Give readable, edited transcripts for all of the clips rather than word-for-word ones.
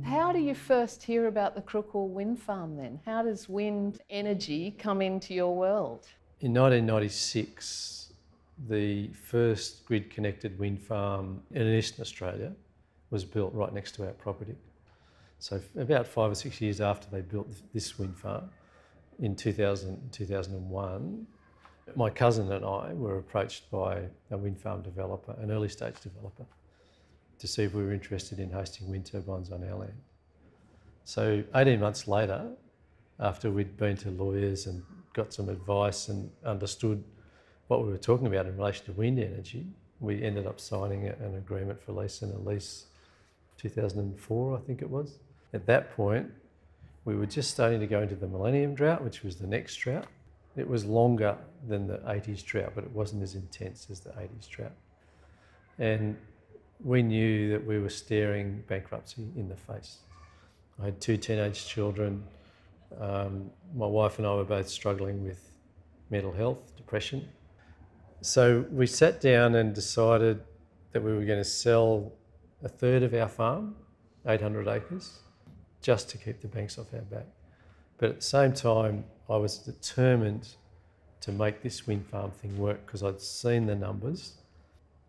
How do you first hear about the Crookwell wind farm then? How does wind energy come into your world? In 1996, the first grid-connected wind farm in Eastern Australia was built right next to our property. So about 5 or 6 years after they built this wind farm, in 2001, my cousin and I were approached by a wind farm developer, an early stage developer, to see if we were interested in hosting wind turbines on our land. So 18 months later, after we'd been to lawyers and got some advice and understood what we were talking about in relation to wind energy, we ended up signing an agreement for lessen and lease 2004, I think it was. At that point, we were just starting to go into the millennium drought, which was the next drought. It was longer than the 80s drought, but it wasn't as intense as the 80s drought. And we knew that we were staring bankruptcy in the face. I had 2 teenage children. My wife and I were both struggling with mental health, depression. So we sat down and decided that we were going to sell a third of our farm, 800 acres, just to keep the banks off our back. But at the same time, I was determined to make this wind farm thing work because I'd seen the numbers.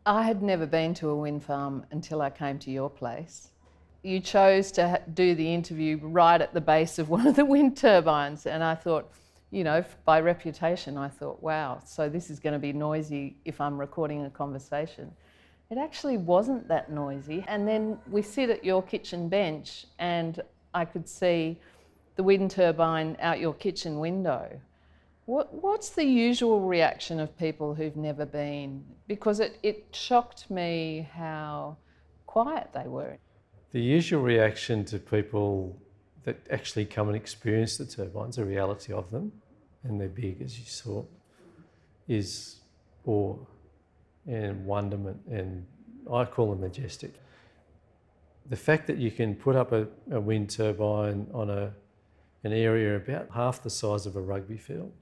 I had never been to a wind farm until I came to your place. You chose to do the interview right at the base of one of the wind turbines, and I thought, you know, by reputation, I thought, wow, so this is going to be noisy if I'm recording a conversation. It actually wasn't that noisy. And then we sit at your kitchen bench and I could see the wind turbine out your kitchen window. What's the usual reaction of people who've never been? Because it shocked me how quiet they were. The usual reaction to people that actually come and experience the turbines, the reality of them, and they're big as you saw, is awe and wonderment, and I call them majestic. The fact that you can put up a wind turbine on an area about half the size of a rugby field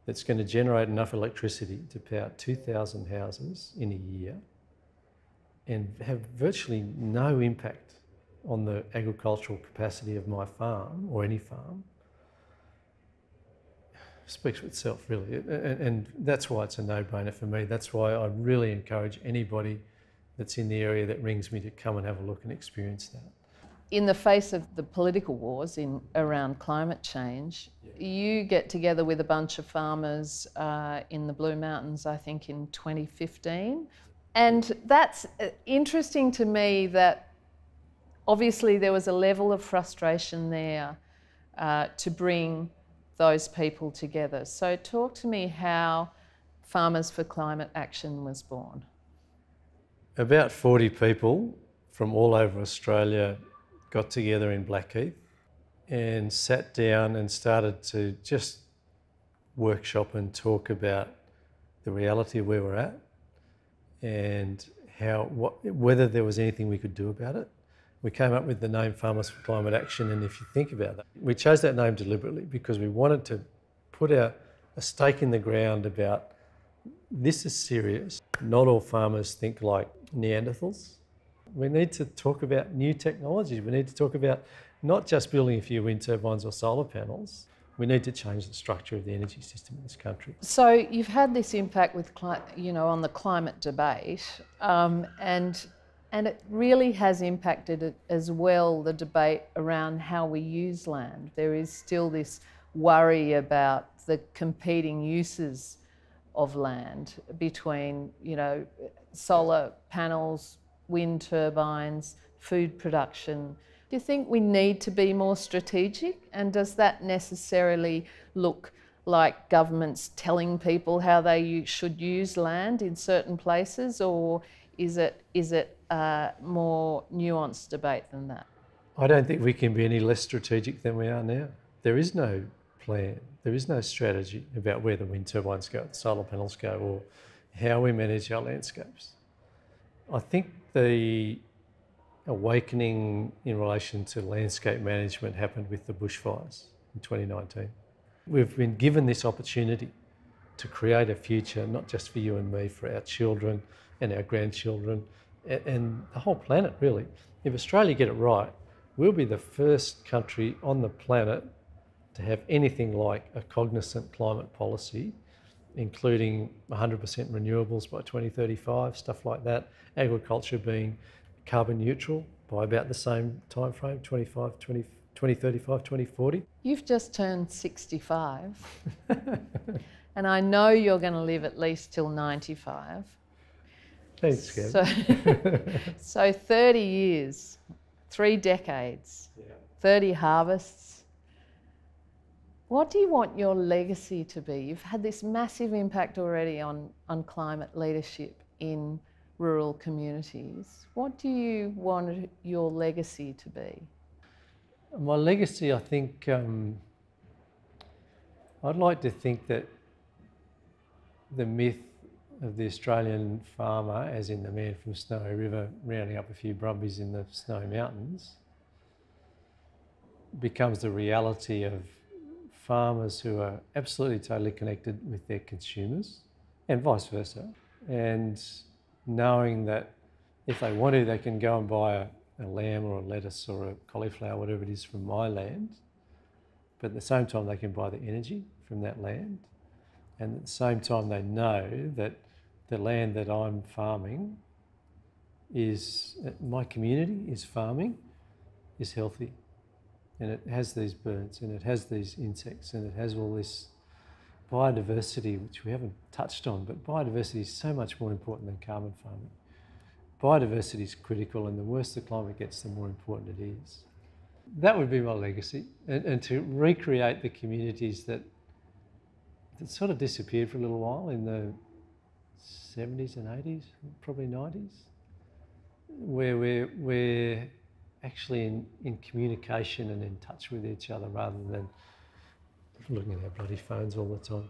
that's going to generate enough electricity to power 2,000 houses in a year and have virtually no impact on the agricultural capacity of my farm or any farm speaks for itself, really. And that's why it's a no-brainer for me. That's why I really encourage anybody that's in the area that rings me to come and have a look and experience that. In the face of the political wars around climate change, you get together with a bunch of farmers in the Blue Mountains, I think in 2015. And that's interesting to me that obviously there was a level of frustration there to bring those people together. So talk to me how Farmers for Climate Action was born. About 40 people from all over Australia got together in Blackheath and sat down and started to just workshop and talk about the reality of where we're at and whether there was anything we could do about it. We came up with the name Farmers for Climate Action, and if you think about that, we chose that name deliberately because we wanted to put a stake in the ground about this is serious. Not all farmers think like Neanderthals. We need to talk about new technologies. We need to talk about not just building a few wind turbines or solar panels. We need to change the structure of the energy system in this country. So you've had this impact with, on the climate debate, and it really has impacted as well the debate around how we use land. There is still this worry about the competing uses of land between, solar panels, wind turbines, food production. Do you think we need to be more strategic? And does that necessarily look like governments telling people how they should use land in certain places, or is it a more nuanced debate than that? I don't think we can be any less strategic than we are now. There is no plan, there is no strategy about where the wind turbines go, the solar panels go, or how we manage our landscapes. I think the awakening in relation to landscape management happened with the bushfires in 2019. We've been given this opportunity to create a future, not just for you and me, for our children and our grandchildren and the whole planet, really. If Australia get it right, We'll be the first country on the planet to have anything like a cognizant climate policy, including 100% renewables by 2035, stuff like that. Agriculture being carbon neutral by about the same time frame, 2035, 2040. You've just turned 65, and I know you're going to live at least till 95. Thanks, Gab. So 30 years, 3 decades, 30 harvests. What do you want your legacy to be? You've had this massive impact already on climate leadership in rural communities. What do you want your legacy to be? My legacy, I think, I'd like to think that the myth of the Australian farmer, as in the man from Snowy River rounding up a few brumbies in the Snowy Mountains, becomes the reality of farmers who are absolutely totally connected with their consumers and vice versa, and knowing that if they want to, they can go and buy a lamb or a lettuce or a cauliflower, whatever it is, from my land, but at the same time they can buy the energy from that land, and at the same time they know that the land that I'm farming is, my community is farming, is healthy, and it has these birds and it has these insects and it has all this biodiversity, which we haven't touched on, but biodiversity is so much more important than carbon farming. Biodiversity is critical, and the worse the climate gets, the more important it is. That would be my legacy, and to recreate the communities that sort of disappeared for a little while in the 70s and 80s, probably 90s, where we're actually in communication and in touch with each other rather than looking at our bloody phones all the time.